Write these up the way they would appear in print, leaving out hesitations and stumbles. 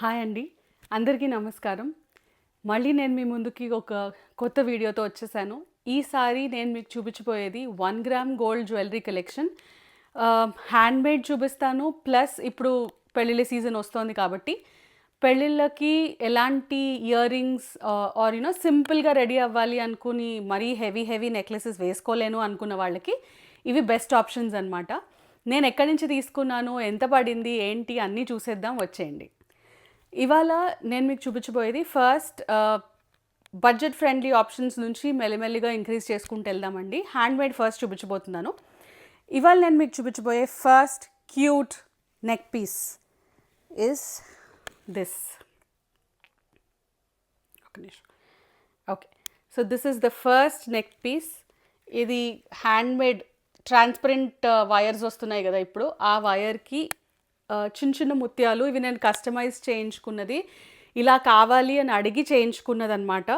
Hi అండి, అందరికీ నమస్కారం. మళ్ళీ నేను మీ ముందుకి ఒక కొత్త వీడియోతో వచ్చేసాను. ఈసారి నేను మీకు చూపించబోయేది 1 gram gold jewellery collection. Handmade చూపిస్తాను. ప్లస్ ఇప్పుడు పెళ్ళిళ్ళ సీజన్ వస్తోంది కాబట్టి పెళ్ళిళ్ళకి ఎలాంటి ఇయర్ రింగ్స్ ఆర్ సింపుల్గా రెడీ అవ్వాలి అనుకుని మరీ హెవీ నెక్లెసెస్ వేసుకోలేను అనుకున్న వాళ్ళకి ఇవి బెస్ట్ ఆప్షన్స్ అనమాట. నేను ఎక్కడి నుంచి తీసుకున్నాను, ఎంత పడింది, ఏంటి అన్నీ చూసేద్దాం, వచ్చేయండి. ఇవాళ నేను మీకు చూపించబోయేది ఫస్ట్ బడ్జెట్ ఫ్రెండ్లీ ఆప్షన్స్ నుంచి మెల్లిమెల్లిగా ఇంక్రీజ్ చేసుకుంటూ వెళ్దామండి. హ్యాండ్మేడ్ ఫస్ట్ చూపించబోతున్నాను. ఇవాళ నేను మీకు చూపించబోయే first cute neck piece is this. ఒక నిమిషం. Okay, so this is the first neck piece. ఇది హ్యాండ్మేడ్ ట్రాన్స్పరెంట్ వైర్స్ వస్తున్నాయి కదా ఇప్పుడు, ఆ వైర్కి చిన్న చిన్న ముత్యాలు. ఇవి నేను కస్టమైజ్ చేయించుకున్నది, ఇలా కావాలి అని అడిగి చేయించుకున్నది అనమాట.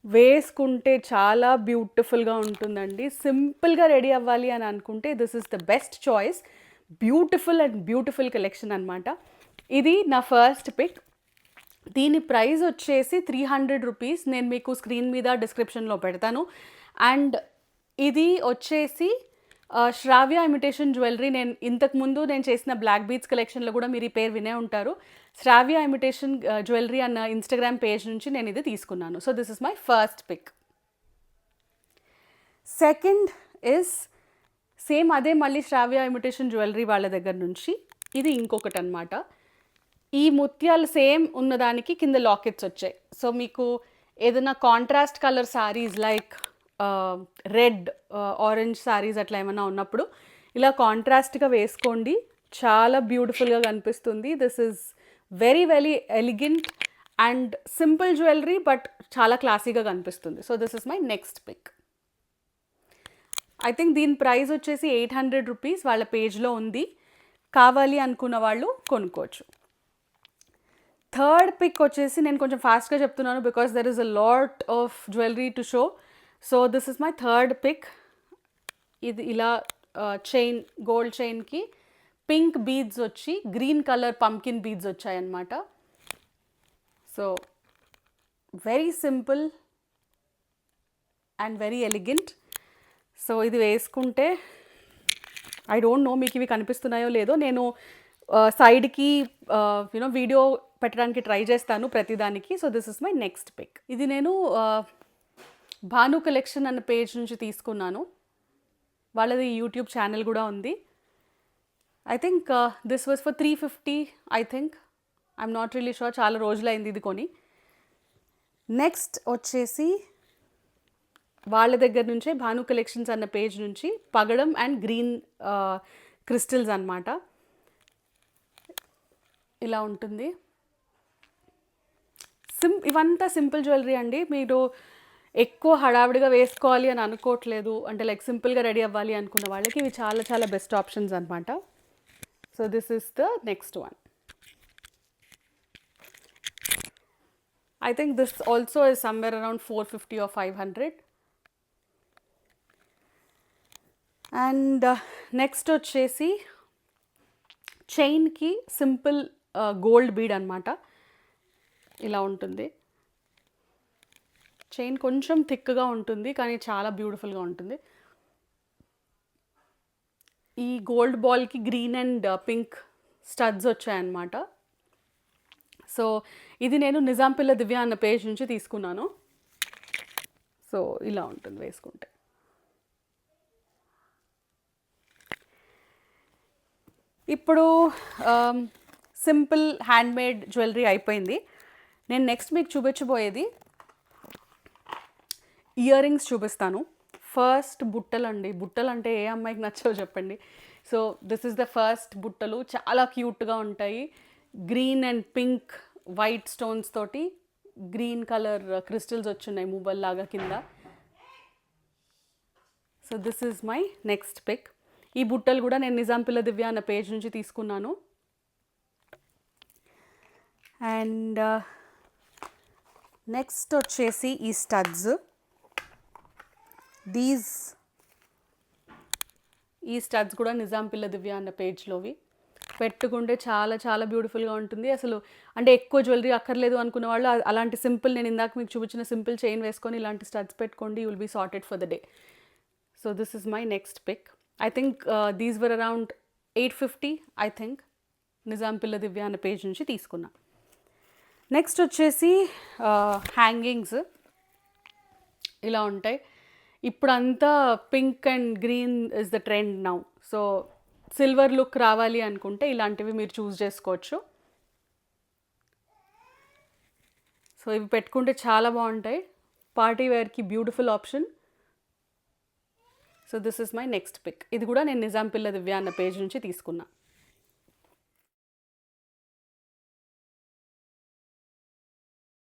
వేసుకుంటే చాలా బ్యూటిఫుల్గా ఉంటుందండి. సింపుల్గా రెడీ అవ్వాలి అని అనుకుంటే this is the best choice. Beautiful collection అనమాట. ఇది నా ఫస్ట్ పిక్. దీని ప్రైస్ వచ్చేసి 300 రూపీస్. నేను మీకు స్క్రీన్ మీద డిస్క్రిప్షన్లో పెడతాను. అండ్ ఇది వచ్చేసి శ్రావ్య ఇమిటేషన్ జ్యువెలరీ. నేను ఇంతకుముందు నేను చేసిన బ్లాక్ బీడ్స్ కలెక్షన్లో కూడా మీరు ఈ పేరు వినే ఉంటారు. శ్రావ్య ఇమిటేషన్ జ్యువెలరీ అన్న ఇన్స్టాగ్రామ్ పేజ్ నుంచి నేను ఇది తీసుకున్నాను. So this is my first pic. Second is same అదే మళ్ళీ శ్రావ్య ఇమిటేషన్ జ్యువెలరీ వాళ్ళ దగ్గర నుంచి. ఇది ఇంకొకటి అనమాట. ఈ ముత్యాలు సేమ్ ఉన్నదానికి కింద లాకెట్స్ వచ్చాయి. సో మీకు ఏదైనా contrast colour sarees like red, orange sarees అట్లా ఏమైనా ఉన్నప్పుడు ఇలా కాంట్రాస్ట్గా వేసుకోండి, చాలా బ్యూటిఫుల్గా కనిపిస్తుంది. This is very elegant and simple jewellery, but చాలా క్లాసీగా కనిపిస్తుంది. So this is my next pic. I think దీని ప్రైస్ వచ్చేసి 800 రూపీస్. వాళ్ళ పేజ్లో ఉంది, కావాలి అనుకున్న వాళ్ళు కొనుక్కోవచ్చు. థర్డ్ పిక్ వచ్చేసి నేను కొంచెం ఫాస్ట్గా చెప్తున్నాను because there is a lot of jewellery to show. So this is my third pic. ఇది ఇలా చైన్, గోల్డ్ చైన్కి పింక్ బీడ్స్ వచ్చి గ్రీన్ కలర్ పంకిన్ బీడ్స్ వచ్చాయన్నమాట. So very simple and very elegant. So ఇది వేసుకుంటే ఐ డోంట్ నో మీకు ఇవి కనిపిస్తున్నాయో లేదో. నేను సైడ్కి వీడియో పెట్టడానికి ట్రై చేస్తాను ప్రతిదానికి. So this is my next pic. ఇది నేను భాను కలెక్షన్ అన్న పేజ్ నుంచి తీసుకున్నాను. వాళ్ళది యూట్యూబ్ ఛానల్ కూడా ఉంది. I think this was for 350. I think, I'm not really sure, చాలా రోజులైంది ఇది కొని. నెక్స్ట్ వచ్చేసి వాళ్ళ దగ్గర నుంచే భాను కలెక్షన్స్ అన్న పేజ్ నుంచి పగడం అండ్ గ్రీన్ క్రిస్టల్స్ అన్నమాట. ఇలా ఉంటుంది. ఇవంతా సింపుల్ జ్యువెలరీ అండి. మీరు ఎక్కువ హడావిడిగా వేసుకోవాలి అని అనుకోవట్లేదు అంటే లైక్ సింపుల్గా రెడీ అవ్వాలి అనుకున్న వాళ్ళకి ఇవి చాలా బెస్ట్ ఆప్షన్స్ అనమాట. So this is the next one. I think this also is somewhere around 450 or 500. And next వచ్చేసి చైన్కి సింపుల్ గోల్డ్ బీడ్ అనమాట. ఇలా ఉంటుంది. చైన్ కొంచెం థిక్గా ఉంటుంది కానీ చాలా బ్యూటిఫుల్గా ఉంటుంది. ఈ గోల్డ్ బాల్కి గ్రీన్ అండ్ పింక్ స్టడ్స్ వచ్చాయన్నమాట. సో ఇది నేను నిజాంపిల్ల దివ్య అన్న పేజ్ నుంచి తీసుకున్నాను. సో ఇలా ఉంటుంది వేసుకుంటే. ఇప్పుడు సింపుల్ హ్యాండ్మేడ్ జ్యువెలరీ అయిపోయింది. నేను నెక్స్ట్ మీకు చూపించబోయేది ఇయర్ రింగ్స్ చూపిస్తాను. ఫస్ట్ బుట్టలు అండి. బుట్టలు అంటే ఏ అమ్మాయికి నచ్చవో చెప్పండి. So this is the first బుట్టలు. చాలా క్యూట్గా ఉంటాయి. Green and pink white stones తోటి గ్రీన్ కలర్ క్రిస్టల్స్ వచ్చున్నాయి మూబల్ లాగా కింద. So this is my next pic. ఈ బుట్టలు కూడా నేను నిజాంపిల్ల దివ్య అన్న పేజ్ నుంచి తీసుకున్నాను. అండ్ నెక్స్ట్ వచ్చేసి ఈ స్టడ్స్. ఈ స్టడ్స్ కూడా నిజాంపిల్ల దివ్య అన్న పేజ్లోవి. పెట్టుకుంటే చాలా చాలా బ్యూటిఫుల్గా ఉంటుంది. అసలు అంటే ఎక్కువ జ్యువెలరీ అక్కర్లేదు అనుకున్న వాళ్ళు అలాంటి సింపుల్, నేను ఇందాక మీకు చూపించిన సింపుల్ చైన్ వేసుకొని ఇలాంటి స్టడ్స్ పెట్టుకోండి, you will be sorted for the day. So this is my next pic. I think these were around 850 I think. Nizam పిల్ల దివ్య అనే పేజ్ నుంచి తీసుకున్నా. నెక్స్ట్ వచ్చేసి హ్యాంగింగ్స్ ఇలా ఉంటాయి. ఇప్పుడంతా pink and green is the trend now. So silver look రావాలి అనుకుంటే ఇలాంటివి మీరు చూస్ చేసుకోవచ్చు. సో ఇవి పెట్టుకుంటే చాలా బాగుంటాయి, పార్టీ వేర్కి beautiful option. So this is my next pic. ఇది కూడా నేను నిజాం పిల్ల దివ్య అన్న పేజ్ నుంచి తీసుకున్నా.